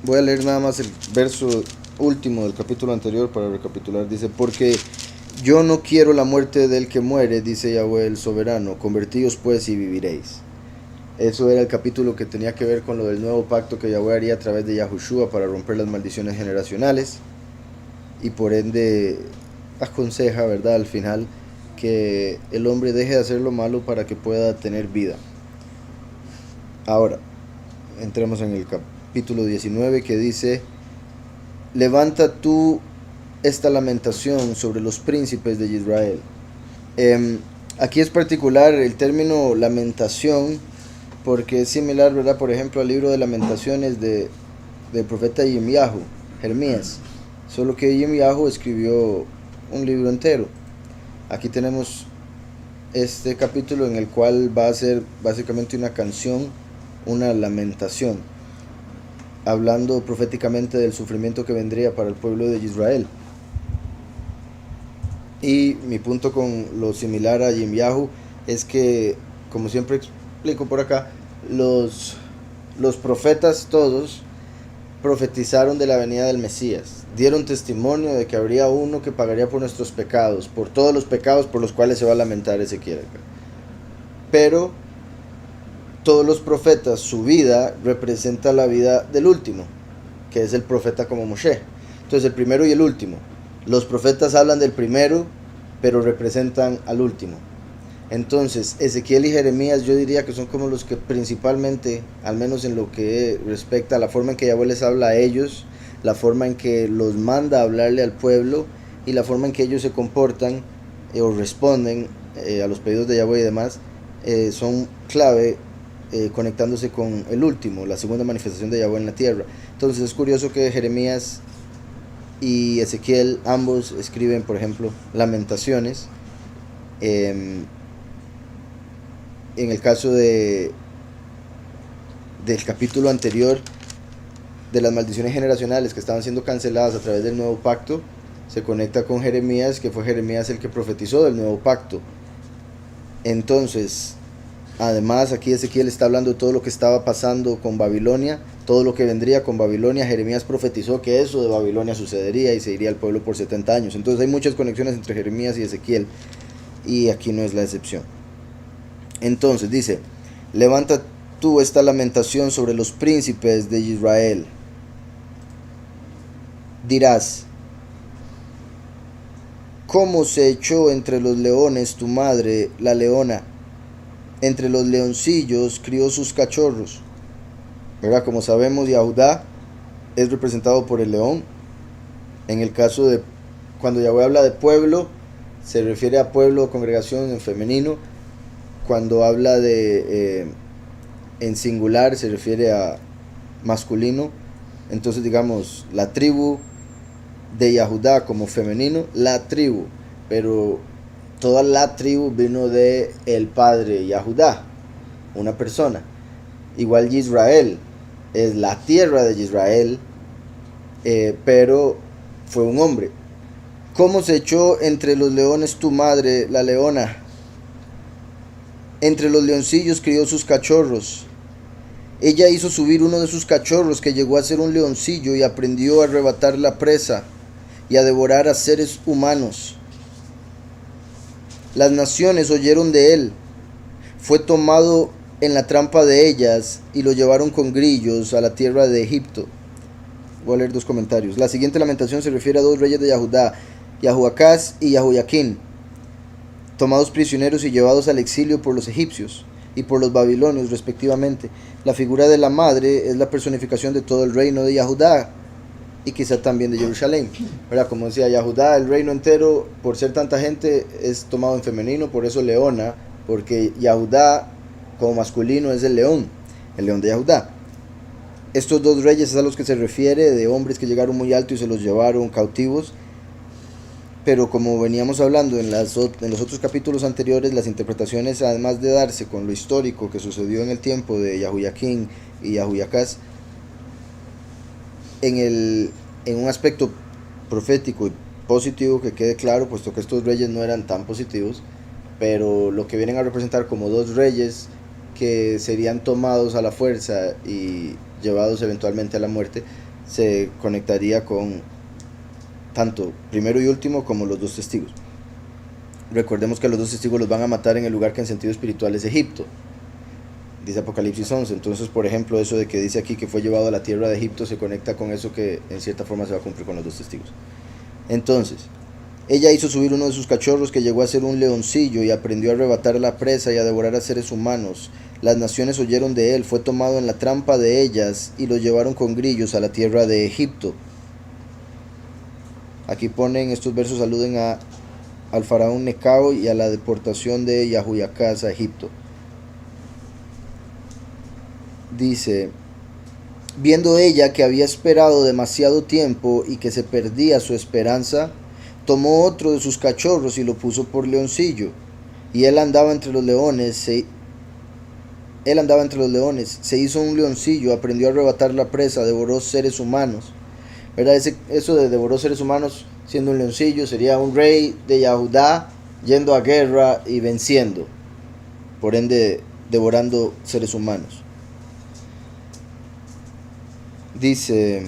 Voy a leer nada más el verso último del capítulo anterior para recapitular. Dice, porque yo no quiero la muerte del que muere, dice Yahweh el soberano, convertíos pues y viviréis. Eso era el capítulo que tenía que ver con lo del nuevo pacto que Yahweh haría a través de Yahushua para romper las maldiciones generacionales, y por ende aconseja, ¿verdad?, al final, que el hombre deje de hacer lo malo para que pueda tener vida. Ahora, entremos en el capítulo 19 que dice, levanta tú esta lamentación sobre los príncipes de Israel. Aquí es particular el término lamentación porque es similar, ¿verdad?, por ejemplo, al libro de lamentaciones del profeta Yirmiyahu, Jeremías, solo que Yirmiyahu escribió un libro entero. Aquí tenemos este capítulo en el cual va a ser básicamente una canción, una lamentación, hablando proféticamente del sufrimiento que vendría para el pueblo de Israel. Y mi punto con lo similar a Yirmiyahu es que, como siempre explico por acá, los profetas todos profetizaron de la venida del Mesías, dieron testimonio de que habría uno que pagaría por nuestros pecados, por todos los pecados por los cuales se va a lamentar Ezequiel. Pero todos los profetas, su vida representa la vida del último, que es el profeta como Moshe. Entonces el primero y el último. Los profetas hablan del primero, pero representan al último. Entonces Ezequiel y Jeremías yo diría que son como los que principalmente, al menos en lo que respecta a la forma en que Yahweh les habla a ellos, la forma en que los manda a hablarle al pueblo y la forma en que ellos se comportan o responden a los pedidos de Yahweh y demás, son clave, conectándose con el último, la segunda manifestación de Yahweh en la tierra. Entonces es curioso que Jeremías y Ezequiel ambos escriben, por ejemplo, lamentaciones. En el caso del capítulo anterior, de las maldiciones generacionales que estaban siendo canceladas a través del nuevo pacto, se conecta con Jeremías, que fue Jeremías el que profetizó del nuevo pacto. Entonces, además aquí Ezequiel está hablando de todo lo que estaba pasando con Babilonia, todo lo que vendría con Babilonia. Jeremías profetizó que eso de Babilonia sucedería y se iría al pueblo por 70 años. Entonces hay muchas conexiones entre Jeremías y Ezequiel, y aquí no es la excepción. Entonces dice, levanta tú esta lamentación sobre los príncipes de Israel. Dirás, ¿cómo se echó entre los leones tu madre, la leona? Entre los leoncillos crió sus cachorros. ¿Verdad? Como sabemos, Yahudá es representado por el león. En el caso de cuando Yahweh habla de pueblo, se refiere a pueblo o congregación en femenino. Cuando habla de en singular, se refiere a masculino. Entonces, digamos, la tribu de Yahudá como femenino, la tribu, pero toda la tribu vino de el padre Yahudá, una persona. Igual Israel es la tierra de Israel, pero fue un hombre. ¿Cómo se echó entre los leones tu madre, la leona? Entre los leoncillos crió sus cachorros. Ella hizo subir uno de sus cachorros que llegó a ser un leoncillo y aprendió a arrebatar la presa y a devorar a seres humanos. Las naciones oyeron de él. Fue tomado en la trampa de ellas y lo llevaron con grillos a la tierra de Egipto. Voy a leer dos comentarios. La siguiente lamentación se refiere a dos reyes de Yahudá, Yahuacás y Yahoyaquín, tomados prisioneros y llevados al exilio por los egipcios y por los babilonios respectivamente. La figura de la madre es la personificación de todo el reino de Yahudá y quizá también de Jerusalén, ¿verdad? Como decía Yahudá, el reino entero, por ser tanta gente, es tomado en femenino, por eso leona, porque Yahudá como masculino es el león de Yahudá. Estos dos reyes es a los que se refiere, de hombres que llegaron muy alto y se los llevaron cautivos. Pero como veníamos hablando en los otros capítulos anteriores, las interpretaciones, además de darse con lo histórico que sucedió en el tiempo de Yahoyaquín y Yahoyacás, en un aspecto profético y positivo, que quede claro, puesto que estos reyes no eran tan positivos, pero lo que vienen a representar como dos reyes que serían tomados a la fuerza y llevados eventualmente a la muerte, se conectaría con tanto primero y último como los dos testigos. Recordemos que los dos testigos los van a matar en el lugar que en sentido espiritual es Egipto, dice Apocalipsis 11. Entonces, por ejemplo, eso de que dice aquí que fue llevado a la tierra de Egipto se conecta con eso que en cierta forma se va a cumplir con los dos testigos. Entonces, ella hizo subir uno de sus cachorros, que llegó a ser un leoncillo, y aprendió a arrebatar a la presa y a devorar a seres humanos. Las naciones oyeron de él, fue tomado en la trampa de ellas, y lo llevaron con grillos a la tierra de Egipto. Aquí ponen, estos versos aluden al faraón Necao y a la deportación de Yahoiacás a Egipto. Dice: viendo ella que había esperado demasiado tiempo y que se perdía su esperanza, tomó otro de sus cachorros y lo puso por leoncillo, y él andaba entre los leones, se hizo un leoncillo, aprendió a arrebatar la presa, devoró seres humanos. ¿Verdad? Eso de devoró seres humanos, siendo un leoncillo, sería un rey de Yahudá yendo a guerra y venciendo, por ende devorando seres humanos. Dice: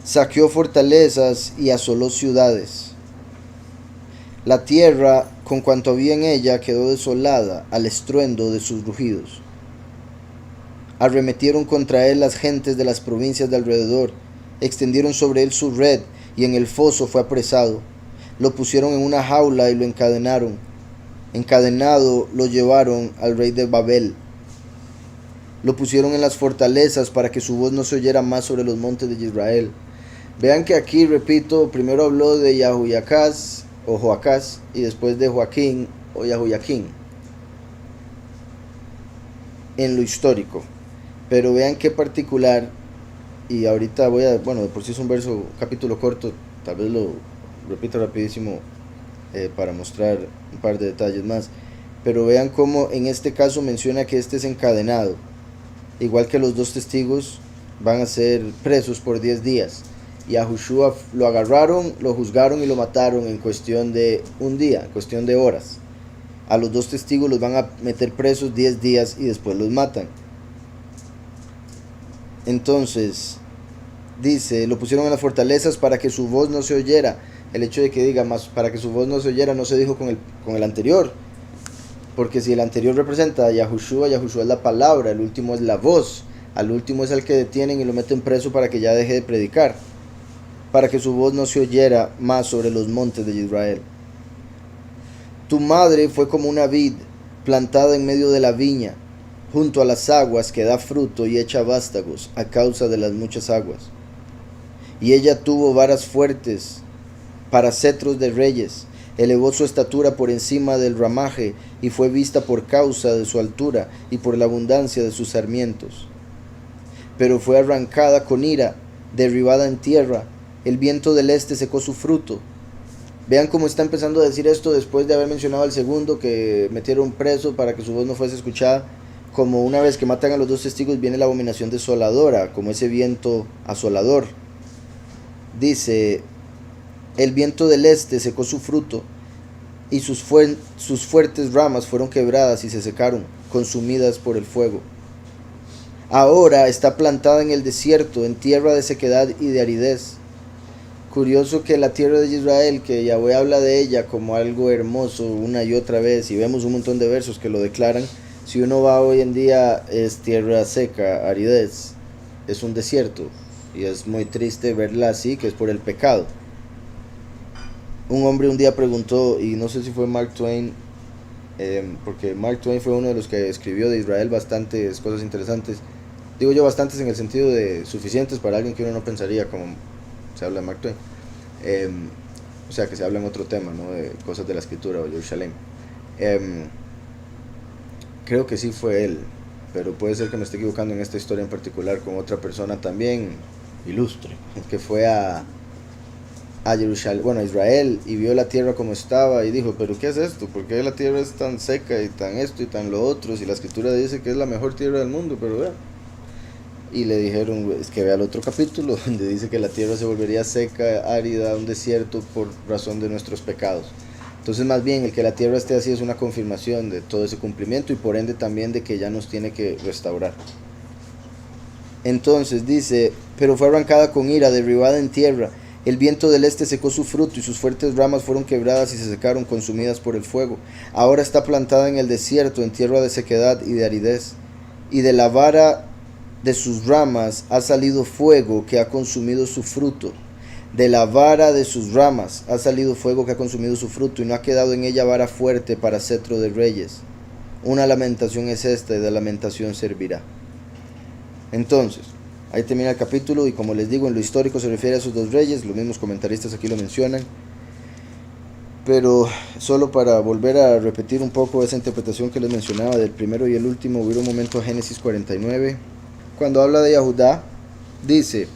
saqueó fortalezas y asoló ciudades. La tierra, con cuanto había en ella, quedó desolada al estruendo de sus rugidos. Arremetieron contra él las gentes de las provincias de alrededor, extendieron sobre él su red, y en el foso fue apresado. Lo pusieron en una jaula y lo encadenaron. Encadenado lo llevaron al rey de Babel. Lo pusieron en las fortalezas para que su voz no se oyera más sobre los montes de Israel. Vean que aquí, repito, primero habló de Yahoiacás o Joacás y después de Joaquín o Yahoiaquín en lo histórico. Pero vean qué particular, y ahorita de por sí es un capítulo corto, tal vez lo repito rapidísimo para mostrar un par de detalles más. Pero vean cómo en este caso menciona que este es encadenado. Igual que los dos testigos van a ser presos por 10 días. Y a Joshua lo agarraron, lo juzgaron y lo mataron en cuestión de un día, en cuestión de horas. A los dos testigos los van a meter presos 10 días y después los matan. Entonces, dice, lo pusieron en las fortalezas para que su voz no se oyera. El hecho de que diga más para que su voz no se oyera no se dijo con el anterior. Porque si el anterior representa a Yahushua, Yahushua es la palabra, el último es la voz. Al último es al que detienen y lo meten preso para que ya deje de predicar. Para que su voz no se oyera más sobre los montes de Israel. Tu madre fue como una vid plantada en medio de la viña, junto a las aguas, que da fruto y echa vástagos a causa de las muchas aguas. Y ella tuvo varas fuertes para cetros de reyes. Elevó su estatura por encima del ramaje y fue vista por causa de su altura y por la abundancia de sus sarmientos. Pero fue arrancada con ira, derribada en tierra. El viento del este secó su fruto. Vean cómo está empezando a decir esto después de haber mencionado al segundo, que metieron preso para que su voz no fuese escuchada. Como una vez que matan a los dos testigos viene la abominación desoladora, como ese viento asolador. Dice: el viento del este secó su fruto, y sus fuertes ramas fueron quebradas y se secaron, consumidas por el fuego. Ahora está plantada en el desierto, en tierra de sequedad y de aridez. Curioso que la tierra de Israel, que Yahweh habla de ella como algo hermoso una y otra vez, y vemos un montón de versos que lo declaran, si uno va hoy en día es tierra seca, aridez, es un desierto, y es muy triste verla así, que es por el pecado. Un hombre un día preguntó, y no sé si fue Mark Twain, porque Mark Twain fue uno de los que escribió de Israel bastantes cosas interesantes. Digo yo bastantes en el sentido de suficientes para alguien que uno no pensaría, como se habla de Mark Twain. O sea, que se habla en otro tema, ¿no? De cosas de la escritura o Jerusalén. Creo que sí fue él, pero puede ser que me esté equivocando en esta historia en particular con otra persona también ilustre, que fue a Jerusalén, a Israel, y vio la tierra como estaba y dijo: pero ¿qué es esto? ¿Por qué la tierra es tan seca y tan esto y tan lo otro? Si la escritura dice que es la mejor tierra del mundo, pero vea. Y le dijeron: es que vea el otro capítulo donde dice que la tierra se volvería seca, árida, un desierto por razón de nuestros pecados. Entonces, más bien, el que la tierra esté así es una confirmación de todo ese cumplimiento y por ende también de que ya nos tiene que restaurar. Entonces dice, pero fue arrancada con ira, derribada en tierra. El viento del este secó su fruto y sus fuertes ramas fueron quebradas y se secaron, consumidas por el fuego. Ahora está plantada en el desierto, en tierra de sequedad y de aridez. Y de la vara de sus ramas ha salido fuego que ha consumido su fruto. De la vara de sus ramas ha salido fuego que ha consumido su fruto, y no ha quedado en ella vara fuerte para cetro de reyes. Una lamentación es esta, y de lamentación servirá. Entonces, ahí termina el capítulo, y como les digo, en lo histórico se refiere a esos dos reyes. Los mismos comentaristas aquí lo mencionan, pero solo para volver a repetir un poco esa interpretación que les mencionaba del primero y el último, hubo un momento a Génesis 49, cuando habla de Yahudá. Dice,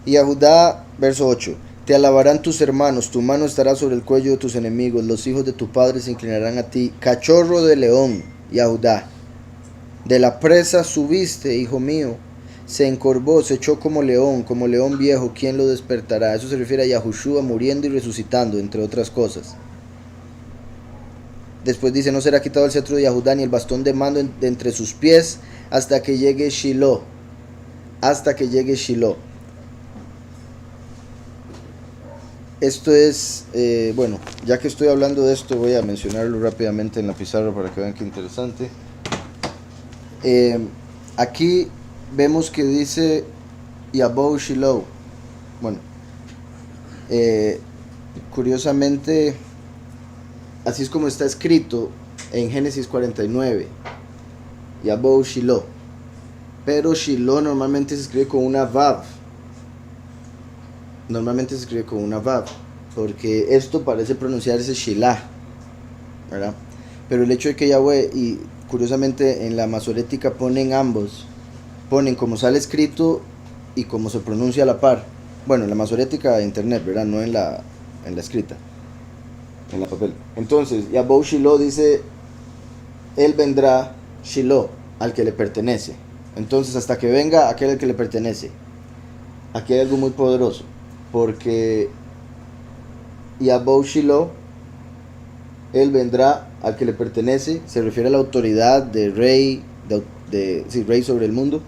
y Yahudá, verso 8, te alabarán tus hermanos, tu mano estará sobre el cuello de tus enemigos, los hijos de tu padre se inclinarán a ti. Cachorro de león, Yahudá, de la presa subiste, hijo mío, se encorvó, se echó como león viejo, ¿quién lo despertará? Eso se refiere a Yahushua muriendo y resucitando, entre otras cosas. Después dice, no será quitado el cetro de Yahudá ni el bastón de mando de entre sus pies hasta que llegue Shiloh. Hasta que llegue Shiloh. Esto es, bueno, ya que estoy hablando de esto, voy a mencionarlo rápidamente en la pizarra para que vean qué interesante. Aquí vemos que dice Yabou Shiloh. Bueno, curiosamente, así es como está escrito en Génesis 49, Yabou Shiloh. Pero Shiloh normalmente se escribe con una Vav. Normalmente se escribe con una Vav, porque esto parece pronunciarse Shilah, ¿verdad? Pero el hecho de que Yahweh, y curiosamente en la masorética ponen ambos, ponen como sale escrito y como se pronuncia a la par. Bueno, en la masorética de internet, ¿verdad? No en la escrita, en la papel. Entonces, Yabou Shiloh dice, él vendrá, Shiloh, al que le pertenece. Entonces, hasta que venga aquel al que le pertenece. Aquí hay algo muy poderoso, porque Yabou Shiloh, él vendrá al que le pertenece, se refiere a la autoridad de rey, rey sobre el mundo.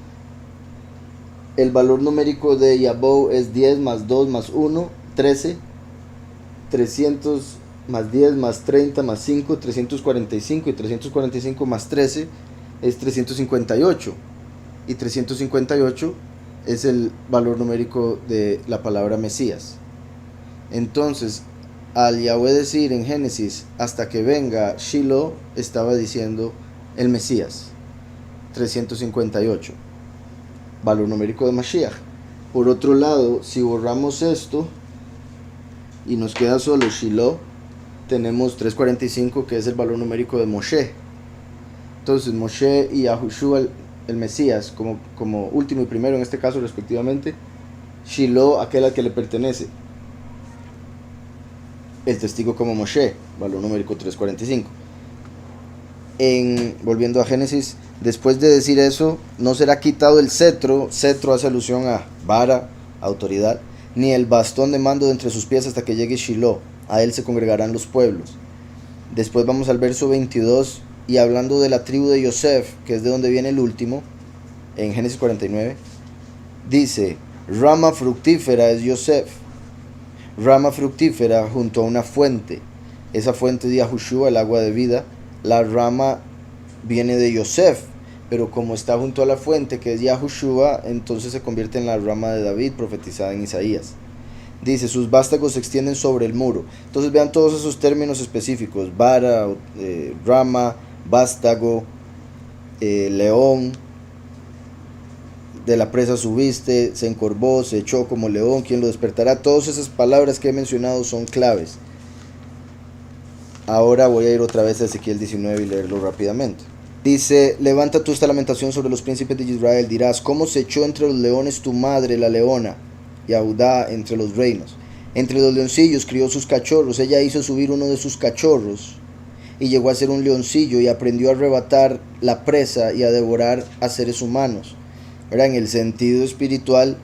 El valor numérico de Yabou es 10 más 2 más 1, 13, 300 más 10 más 30 más 5, 345, y 345 más 13 es 358, y 358 es el valor numérico de la palabra Mesías. Entonces, al Yahweh decir en Génesis, hasta que venga Shiloh, estaba diciendo el Mesías, 358, valor numérico de Mashiach. Por otro lado, si borramos esto y nos queda solo Shiloh, tenemos 345, que es el valor numérico de Moshe. Entonces Moshe y Yahushua, el Mesías, como último y primero en este caso respectivamente. Shiloh, aquel al que le pertenece. El testigo como Moshe, valor numérico 345. Volviendo a Génesis, después de decir eso, no será quitado el cetro. Cetro hace alusión a vara, autoridad, ni el bastón de mando de entre sus pies hasta que llegue Shiloh. A él se congregarán los pueblos. Después vamos al verso 22, y hablando de la tribu de Yosef, que es de donde viene el último, en Génesis 49, dice, rama fructífera es Yosef. Rama fructífera junto a una fuente. Esa fuente de Yahushua, el agua de vida. La rama viene de Yosef, pero como está junto a la fuente que es Yahushua, entonces se convierte en la rama de David profetizada en Isaías. Dice, sus vástagos se extienden sobre el muro. Entonces vean todos esos términos específicos: vara, rama, vástago, león. De la presa subiste, se encorvó, se echó como león, ¿quién lo despertará? Todas esas palabras que he mencionado son claves. Ahora voy a ir otra vez a Ezequiel 19 y leerlo rápidamente. Dice, levanta tú esta lamentación sobre los príncipes de Israel, dirás, ¿cómo se echó entre los leones tu madre, la leona? Yahudá entre los reinos. Entre los leoncillos crió sus cachorros, ella hizo subir uno de sus cachorros y llegó a ser un leoncillo y aprendió a arrebatar la presa y a devorar a seres humanos. Ahora, en el sentido espiritual,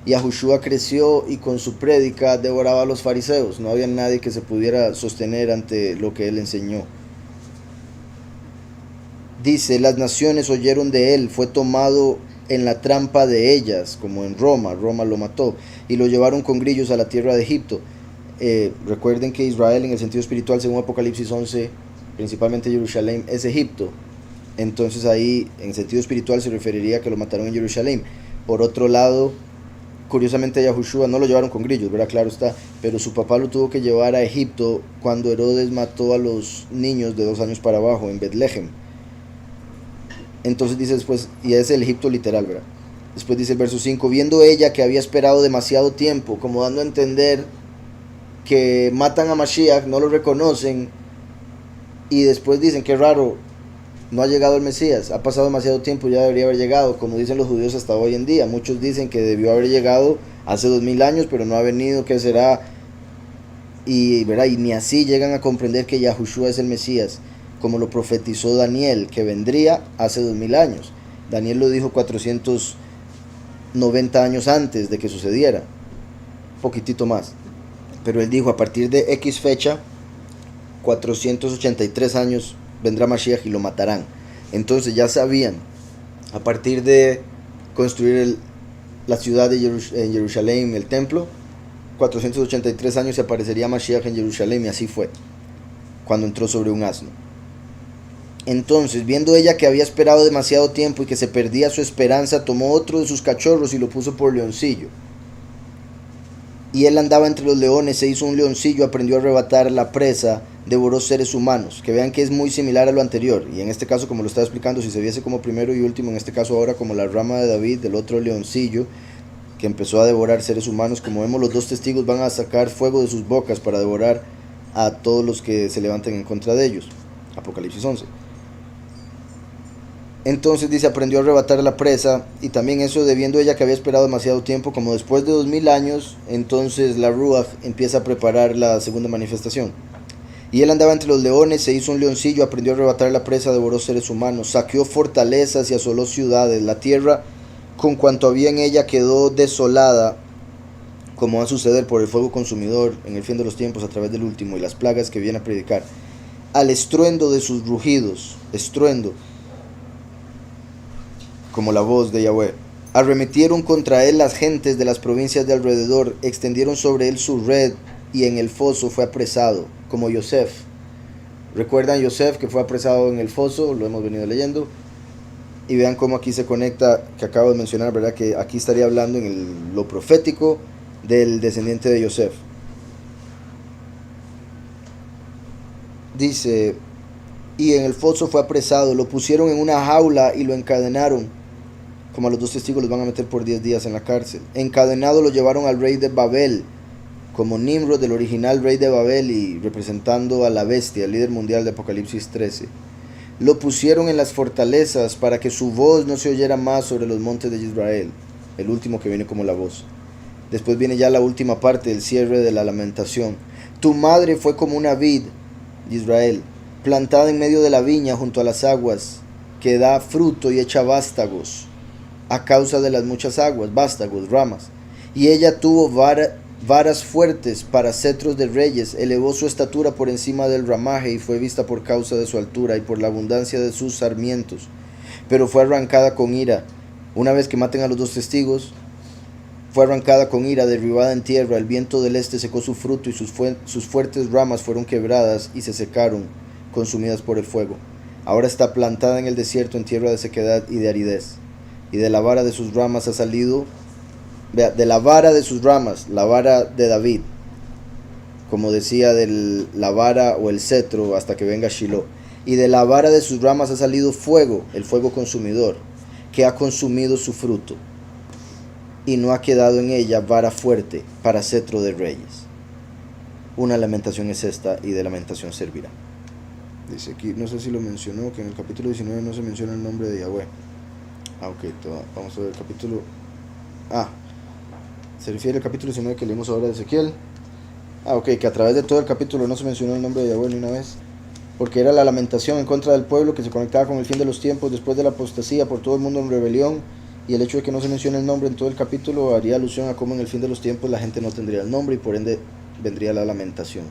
Yahushua creció y con su prédica devoraba a los fariseos. No había nadie que se pudiera sostener ante lo que él enseñó. Dice, las naciones oyeron de él, fue tomado en la trampa de ellas, como en Roma. Roma lo mató y lo llevaron con grillos a la tierra de Egipto. Recuerden que Israel en el sentido espiritual, según Apocalipsis 11, principalmente Jerusalén, es Egipto. Entonces ahí en sentido espiritual se referiría a que lo mataron en Jerusalén. Por otro lado, curiosamente a Yahushua no lo llevaron con grillos, ¿verdad? Claro está, pero su papá lo tuvo que llevar a Egipto cuando Herodes mató a los niños de 2 años para abajo en Betlehem. Entonces dice después, y es el Egipto literal, ¿verdad? Después dice el verso 5, viendo ella que había esperado demasiado tiempo, como dando a entender que matan a Mashiach, no lo reconocen, y después dicen, qué raro, no ha llegado el Mesías, ha pasado demasiado tiempo, ya debería haber llegado, como dicen los judíos hasta hoy en día. Muchos dicen que debió haber llegado hace 2000 años, pero no ha venido, ¿qué será? Y, ¿verdad? Y ni así llegan a comprender que Yahushua es el Mesías, como lo profetizó Daniel, que vendría hace 2000 años. Daniel lo dijo 490 años antes de que sucediera, poquitito más. Pero él dijo, a partir de X fecha, 483 años, vendrá Mashiach y lo matarán. Entonces ya sabían, a partir de construir la ciudad de en Jerusalén, el templo, 483 años se aparecería Mashiach en Jerusalén, y así fue, cuando entró sobre un asno. Entonces, viendo ella que había esperado demasiado tiempo y que se perdía su esperanza, tomó otro de sus cachorros y lo puso por leoncillo. Y él andaba entre los leones, se hizo un leoncillo, aprendió a arrebatar la presa, devoró seres humanos. Que vean que es muy similar a lo anterior, y en este caso, como lo estaba explicando, si se viese como primero y último, en este caso ahora como la rama de David, del otro leoncillo, que empezó a devorar seres humanos. Como vemos, los 2 testigos van a sacar fuego de sus bocas para devorar a todos los que se levanten en contra de ellos. Apocalipsis 11. Entonces dice, aprendió a arrebatar la presa, y también eso de viendo ella que había esperado demasiado tiempo, como después de 2000 años, entonces la Ruach empieza a preparar la segunda manifestación. Y él andaba entre los leones, se hizo un leoncillo, aprendió a arrebatar la presa, devoró seres humanos, saqueó fortalezas y asoló ciudades. La tierra con cuanto había en ella quedó desolada, como va a suceder por el fuego consumidor en el fin de los tiempos a través del último, y las plagas que viene a predicar. Al estruendo de sus rugidos, estruendo, como la voz de Yahweh. Arremetieron contra él las gentes de las provincias de alrededor, extendieron sobre él su red, y en el foso fue apresado, como Yosef. ¿Recuerdan Yosef que fue apresado en el foso? Lo hemos venido leyendo. Y vean cómo aquí se conecta, que acabo de mencionar, ¿verdad? Que aquí estaría hablando en lo profético del descendiente de Yosef. Dice, y en el foso fue apresado, lo pusieron en una jaula y lo encadenaron. Como a los 2 testigos los van a meter por 10 días en la cárcel. Encadenado lo llevaron al rey de Babel, como Nimrod, del original rey de Babel, y representando a la bestia, el líder mundial de Apocalipsis 13. Lo pusieron en las fortalezas para que su voz no se oyera más sobre los montes de Israel. El último que viene como la voz. Después viene ya la última parte, el cierre de la lamentación. Tu madre fue como una vid, Israel, plantada en medio de la viña junto a las aguas, que da fruto y echa vástagos, a causa de las muchas aguas, vástagos, ramas. Y ella tuvo varas fuertes para cetros de reyes, elevó su estatura por encima del ramaje, y fue vista por causa de su altura y por la abundancia de sus sarmientos. Pero fue arrancada con ira. Una vez que maten a los 2 testigos, fue arrancada con ira, derribada en tierra. El viento del este secó su fruto, y sus fuertes ramas fueron quebradas y se secaron, consumidas por el fuego. Ahora está plantada en el desierto, en tierra de sequedad y de aridez. Y de la vara de sus ramas ha salido, de la vara de sus ramas, la vara de David, como decía, de la vara o el cetro hasta que venga Shiloh. Y de la vara de sus ramas ha salido fuego, el fuego consumidor, que ha consumido su fruto. Y no ha quedado en ella vara fuerte para cetro de reyes. Una lamentación es esta, y de lamentación servirá. Dice aquí, no sé si lo mencionó, que en el capítulo 19 no se menciona el nombre de Yahweh. Ok, vamos a ver el capítulo. Se refiere al capítulo 19 que leímos ahora de Ezequiel. Ok, que a través de todo el capítulo no se mencionó el nombre de Yahweh ni una vez, porque era la lamentación en contra del pueblo que se conectaba con el fin de los tiempos después de la apostasía por todo el mundo en rebelión, y el hecho de que no se mencione el nombre en todo el capítulo haría alusión a cómo en el fin de los tiempos la gente no tendría el nombre, y por ende vendría la lamentación.